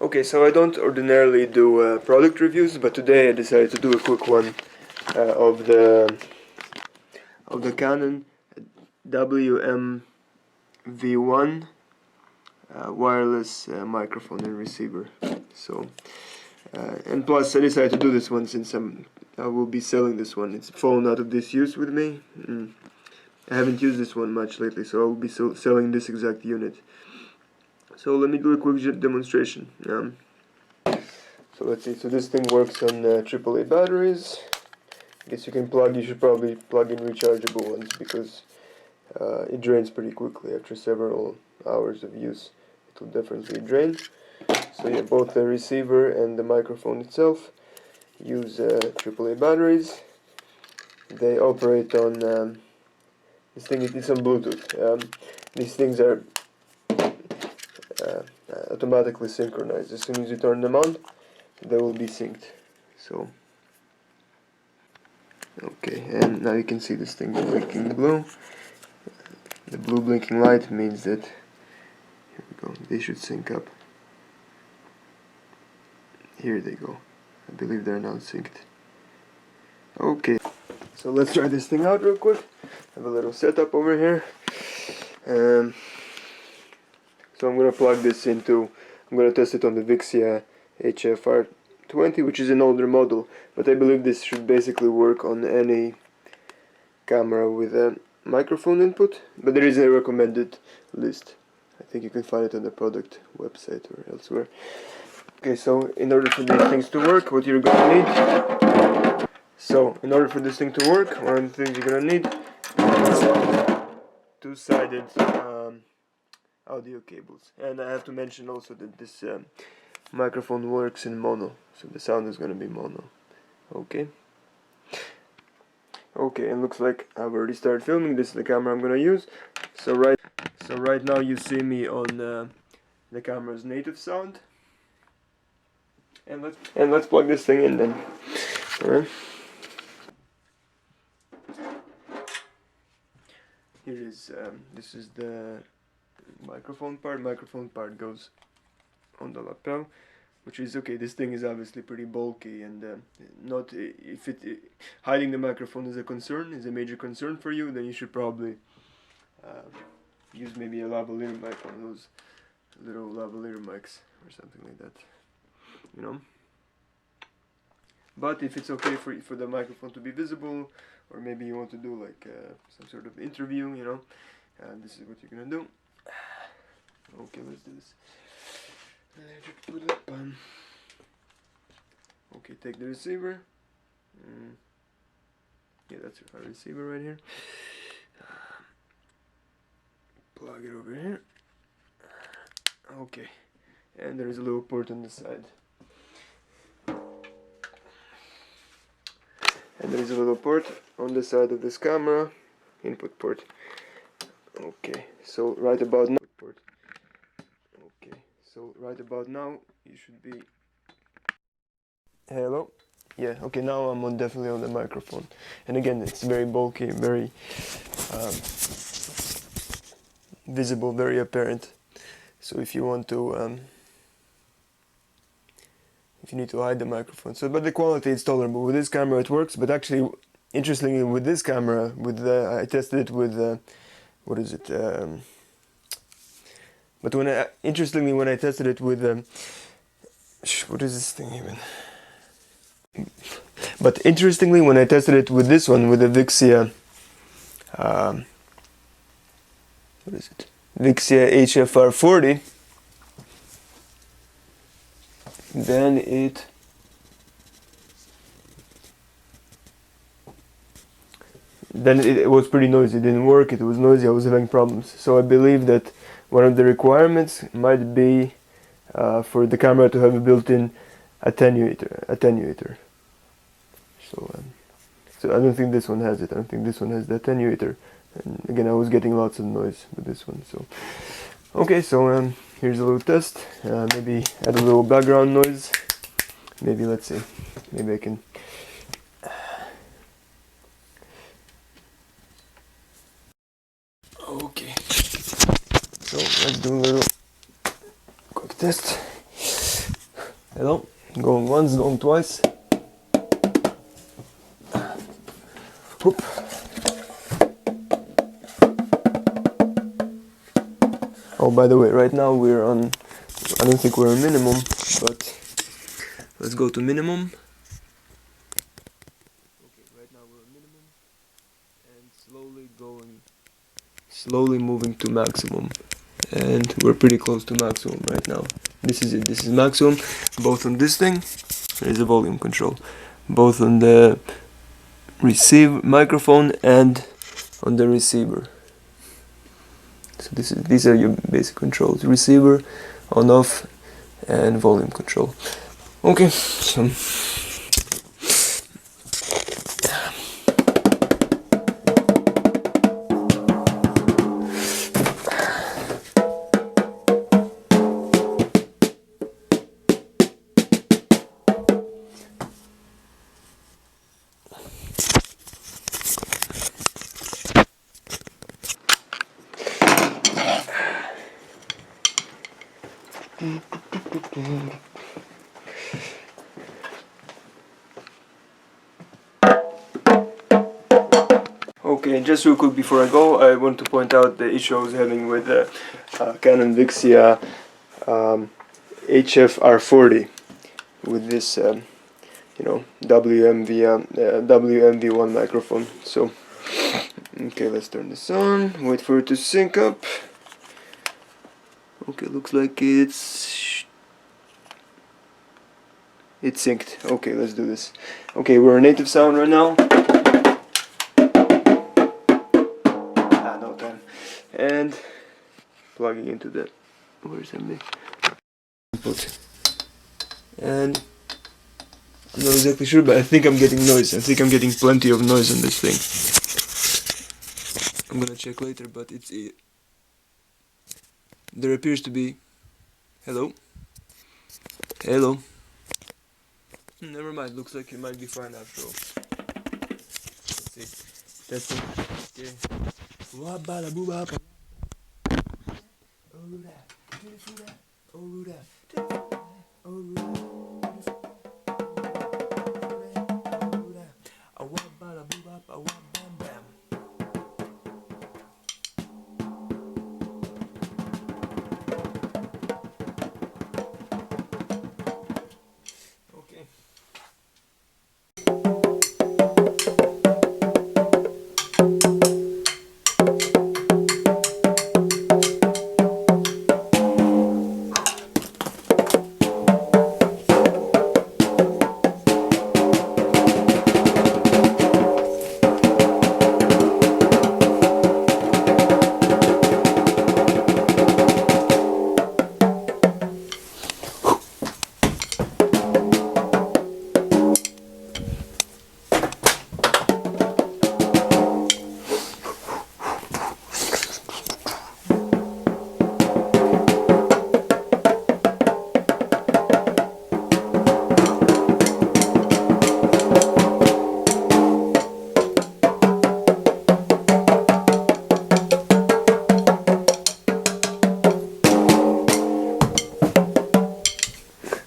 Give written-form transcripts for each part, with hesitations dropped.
Okay, so I don't ordinarily do product reviews, but today I decided to do a quick one of the Canon WM-V1 wireless microphone and receiver. So, and plus I decided to do this one since I will be selling this one. It's fallen out of disuse with me. I haven't used this one much lately, so I will be selling this exact unit. So let me do a quick demonstration. So let's see. So this thing works on AAA batteries. I guess you should probably plug in rechargeable ones because it drains pretty quickly after several hours of use. It will definitely drain. So yeah, both the receiver and the microphone itself use AAA batteries. They operate on this thing. It's on Bluetooth. These things are automatically synchronized. As soon as you turn them on, they will be synced. So okay, and now you can see this thing blinking blue. The blue blinking light means that, here we go, they should sync up. Here they go. I believe they're now synced. Okay, so let's try this thing out real quick. I have a little setup over here. So I'm going to plug this into, I'm going to test it on the Vixia HFR20, which is an older model, but I believe this should basically work on any camera with a microphone input, but there is a recommended list. I think you can find it on the product website or elsewhere. Okay, so in order for these things to work, what you're going to need, one of the things you're going to need is two-sided audio cables. And I have to mention also that this microphone works in mono, so the sound is going to be mono. Okay, and looks like I've already started filming. This is the camera I'm going to use. So right now you see me on the camera's native sound. And let's plug this thing in then. Alright. Here is this is the microphone part. Microphone part goes on the lapel, which is okay. This thing is obviously pretty bulky, and hiding the microphone is a major concern for you, then you should probably use maybe a lavalier mic, one of those little lavalier mics or something like that, you know. But if it's okay for the microphone to be visible, or maybe you want to do like some sort of interview, you know, this is what you're gonna do. Okay, let's do this. Okay, take the receiver. Yeah, that's our receiver right here. Plug it over here. Okay, and there is a little port on the side. And there is a little port on the side of this camera, input port. Okay, so right about now, you should be. Hello. Yeah. Okay. Now I'm definitely on the microphone, and again, it's very bulky, very visible, very apparent. So if you want to. If you need to hide the microphone, but the quality is tolerable. With this camera it works, but actually, interestingly, with this camera, I tested it with, what is it? When I tested it with, what is this thing even? But interestingly, when I tested it with this one, with the Vixia, what is it? Vixia HFR40. Then it was pretty noisy. It didn't work. It was noisy. I was having problems. So I believe that one of the requirements might be for the camera to have a built-in attenuator. So I don't think this one has it. I don't think this one has the attenuator. And again, I was getting lots of noise with this one. So okay, so here's a little test. Maybe add a little background noise. Maybe, let's see. Maybe I can. Okay. So let's do a little quick test. Hello, going once, going twice. Whoop. Oh, by the way, right now we're on, I don't think we're on minimum, but let's go to minimum. Okay, right now we're on minimum and slowly moving to maximum. And we're pretty close to maximum right now. This is it, this is maximum, both on this thing, there is a volume control, both on the microphone and on the receiver. So these are your basic controls: receiver, on off, and volume control. Okay, so okay, just real quick before I go, I want to point out the issue I was having with the Canon Vixia HFR40 with this, WM-V1 microphone. So, okay, let's turn this on. Wait for it to sync up. Okay, looks like it's synced. Okay, let's do this. Okay, we're on native sound right now. No time. And plugging into the where's MD input. And I'm not exactly sure, but I think I'm getting noise. I think I'm getting plenty of noise on this thing. I'm gonna check later, but there appears to be. Hello? Hello? Never mind, looks like it might be fine after all. Let's see. Testing. Okay. Okay.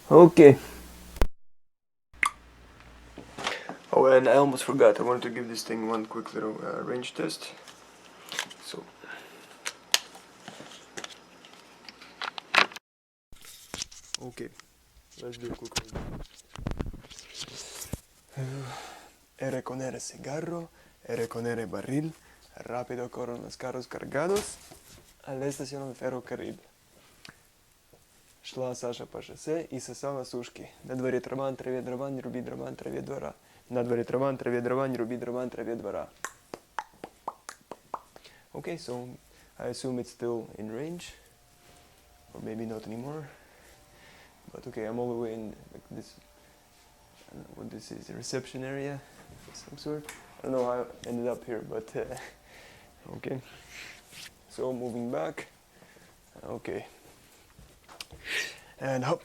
Okay. Oh, and I almost forgot. I wanted to give this thing one quick little range test. So. Okay. Let's do a quick one. He reconere cigarro, he reconere barril, rápido corren los carros cargados a la estación del ferrocarril. Шла Саша по шоссе и сосала сушки. На дворе трава, на траве дрова, не руби дрова, на траве двора. На дворе трава, на траве дрова, не руби дрова, на траве двора. Okay, so I assume it's still in range, or maybe not anymore. But okay, I'm all the way in like this. I don't know what this is, a reception area of some sort. I don't know how I ended up here, but okay. So moving back. Okay. And hop.